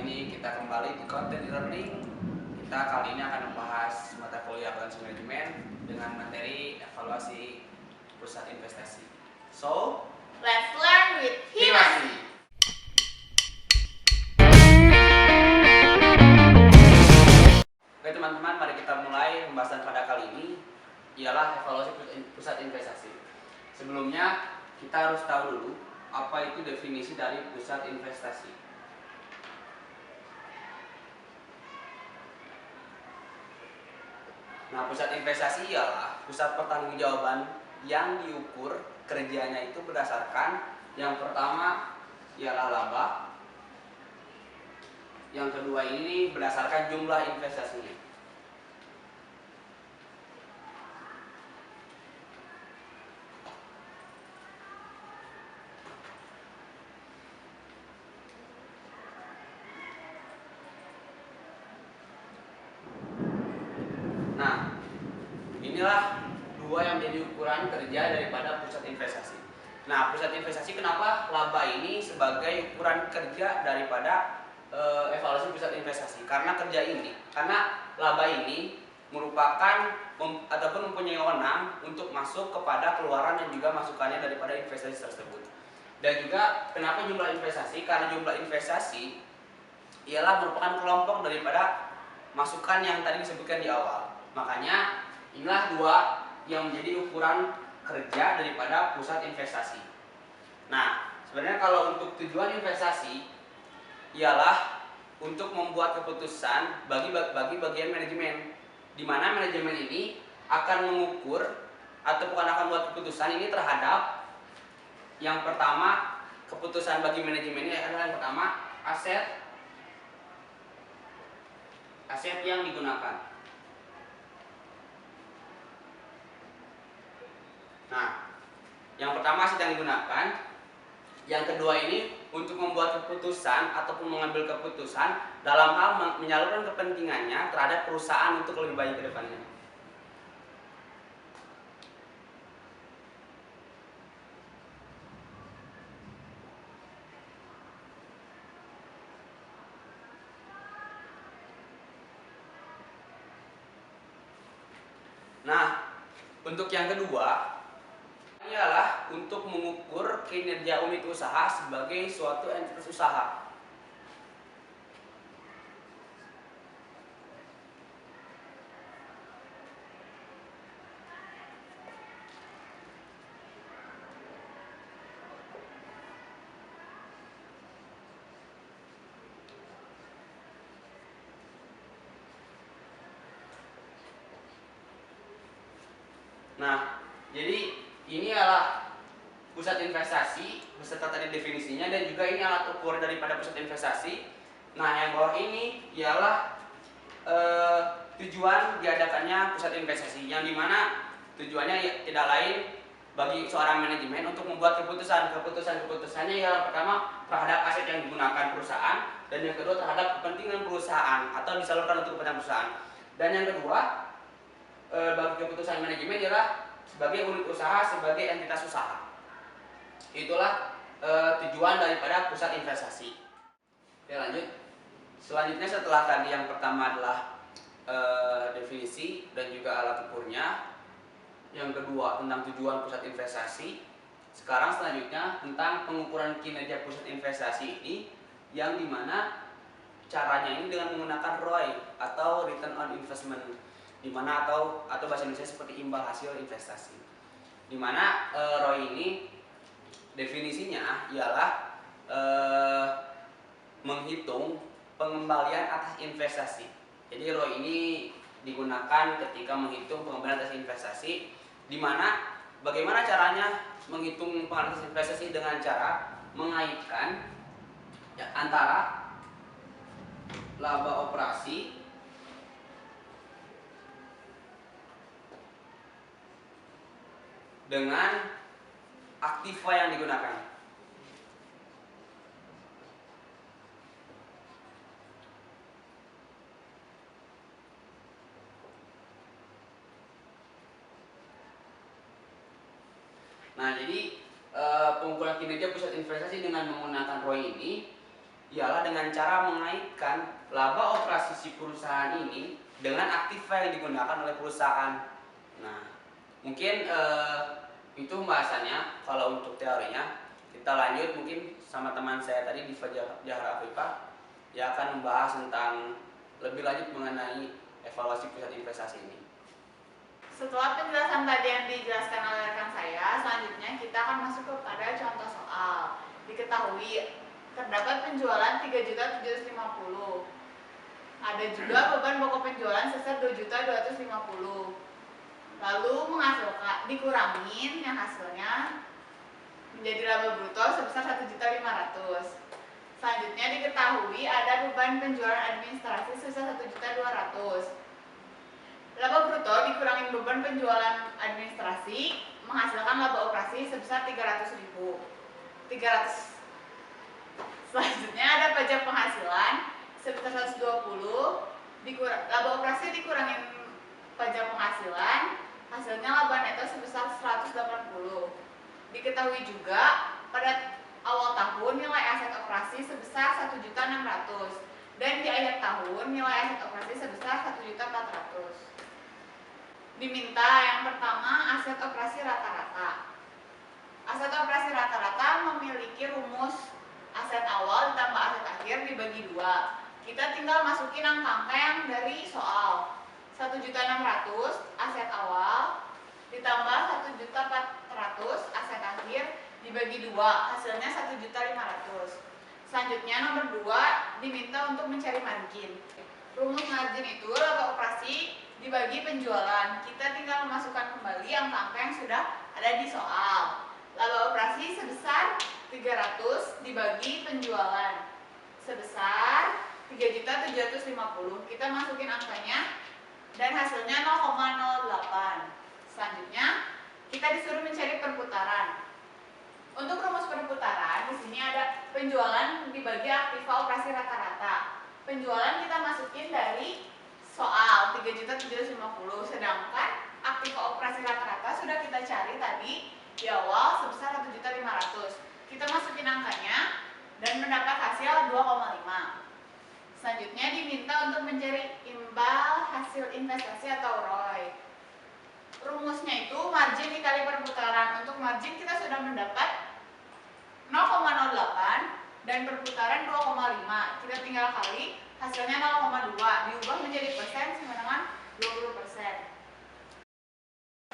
ini kita kembali di Content Learning. Kita kali ini akan membahas mata kuliah akuntansi manajemen dengan materi evaluasi pusat investasi. So, let's learn with Himasi. Oke teman-teman, mari kita mulai pembahasan pada kali ini ialah evaluasi pusat investasi. Sebelumnya kita harus tahu dulu apa itu definisi dari pusat investasi. Nah, pusat investasi ialah pusat pertanggungjawaban yang diukur kerjanya itu berdasarkan yang pertama ialah laba, yang kedua ini berdasarkan jumlah investasinya. Nah, inilah dua yang menjadi ukuran kerja daripada pusat investasi. Nah, pusat investasi kenapa laba ini sebagai ukuran kerja daripada evaluasi pusat investasi? Karena laba ini merupakan ataupun mempunyai wewenang untuk masuk kepada keluaran dan juga masukannya daripada investasi tersebut. Dan juga kenapa jumlah investasi? Karena jumlah investasi ialah merupakan kelompok daripada masukan yang tadi disebutkan di awal. Makanya inilah dua yang menjadi ukuran kerja daripada pusat investasi. Nah, sebenarnya kalau untuk tujuan investasi ialah untuk membuat keputusan bagi bagian manajemen, di mana manajemen ini akan mengukur atau bukan akan membuat keputusan ini terhadap yang pertama, keputusan bagi manajemen ini adalah yang pertama aset yang digunakan. Nah, yang pertama aset yang digunakan, yang kedua ini untuk membuat keputusan ataupun mengambil keputusan dalam hal menyalurkan kepentingannya terhadap perusahaan untuk lebih baik ke depannya. Nah, untuk yang kedua ialah untuk mengukur kinerja unit usaha sebagai suatu entitas usaha. Nah, jadi ini adalah pusat investasi beserta tadi definisinya, dan juga ini alat ukur daripada pusat investasi. Nah, yang bawah ini ialah tujuan diadakannya pusat investasi, yang dimana tujuannya tidak lain bagi seorang manajemen untuk membuat keputusannya ialah pertama terhadap aset yang digunakan perusahaan, dan yang kedua terhadap kepentingan perusahaan atau disalurkan untuk kepentingan perusahaan, dan yang kedua bagi keputusan manajemen ialah sebagai unit usaha, sebagai entitas usaha. Itulah tujuan daripada pusat investasi. Oke, lanjut. Selanjutnya setelah tadi yang pertama adalah definisi dan juga alat ukurnya, yang kedua tentang tujuan pusat investasi. Sekarang selanjutnya tentang pengukuran kinerja pusat investasi ini, yang dimana caranya ini dengan menggunakan ROI atau Return on Investment, dimana atau bahasa Indonesia seperti imbal hasil investasi. Dimana ROI ini definisinya ialah menghitung pengembalian atas investasi. Jadi ROI ini digunakan ketika menghitung pengembalian atas investasi, dimana bagaimana caranya menghitung pengembalian atas investasi dengan cara mengaitkan antara laba operasi dengan aktiva yang digunakan. Nah, jadi pengukuran kinerja pusat investasi dengan menggunakan ROI ini ialah dengan cara mengaitkan laba operasi si perusahaan ini dengan aktiva yang digunakan oleh perusahaan. Nah, mungkin itu pembahasannya. Kalau untuk teorinya, kita lanjut mungkin sama teman saya tadi di Jahra Afrika yang akan membahas tentang lebih lanjut mengenai evaluasi pusat investasi ini. Setelah penjelasan tadi yang dijelaskan oleh rekan saya, selanjutnya kita akan masuk kepada contoh soal. Diketahui terdapat penjualan 3.750.000. Ada juga beban pokok penjualan sebesar 2.250.000. Lalu menghasilkan dikurangin yang hasilnya menjadi laba bruto sebesar 1.500.000. Selanjutnya diketahui ada beban penjualan administrasi sebesar 1.200.000. Laba bruto dikurangin beban penjualan administrasi menghasilkan laba operasi sebesar 300.000. Selanjutnya ada pajak penghasilan sebesar 120. Laba operasi dikurangin pajak penghasilan, hasilnya laba neto sebesar 180. Diketahui juga pada awal tahun nilai aset operasi sebesar 1.600.000 dan di akhir tahun nilai aset operasi sebesar 1.400.000. Diminta yang pertama aset operasi rata-rata. Aset operasi rata-rata memiliki rumus aset awal ditambah aset akhir dibagi 2. Kita tinggal masukin angka-angka yang dari soal. 1.600.000 aset awal ditambah 1.400.000 aset akhir dibagi 2, hasilnya 1.500.000. Selanjutnya nomor 2 diminta untuk mencari margin. Rumus margin itu laba operasi dibagi penjualan. Kita tinggal memasukkan kembali angka-angka yang sudah ada di soal. Laba operasi sebesar 300 dibagi penjualan sebesar 3.750.000. Kita masukin angkanya dan hasilnya 0,08. Selanjutnya kita disuruh mencari perputaran. Untuk rumus perputaran di sini ada penjualan dibagi aktiva operasi rata-rata. Penjualan kita masukin dari soal 3.750.000, sedangkan aktiva operasi rata-rata sudah kita cari tadi di awal sebesar 1.500.000. Kita masukin angkanya dan mendapat hasil 2,5. Selanjutnya diminta untuk mencari imbal hasil investasi atau ROI. Rumusnya itu margin dikali perputaran. Untuk margin kita sudah mendapat 0,08 dan perputaran 2,5. Kita tinggal kali, hasilnya 0,2 diubah menjadi persen sama dengan 20%.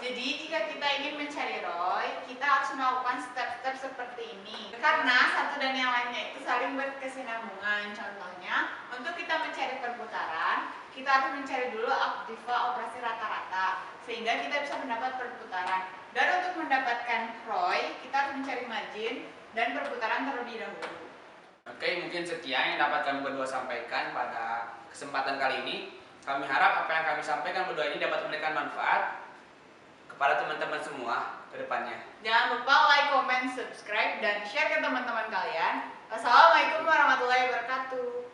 Jadi jika kita ingin mencari ROI, kita harus melakukan step-step seperti ini. Karena satu dan yang lainnya itu saling berkesinambungan. Contohnya, untuk kita mencari perputaran, kita harus mencari dulu aktiva operasi rata-rata, sehingga kita bisa mendapat perputaran. Dan untuk mendapatkan ROI, kita harus mencari margin dan perputaran terlebih dahulu. Oke, mungkin sekian yang dapat kami berdua sampaikan pada kesempatan kali ini. Kami harap apa yang kami sampaikan berdua ini dapat memberikan manfaat kepada teman-teman semua ke depannya. Jangan lupa like, comment, subscribe, dan share ke teman-teman kalian. Wassalamualaikum warahmatullahi wabarakatuh.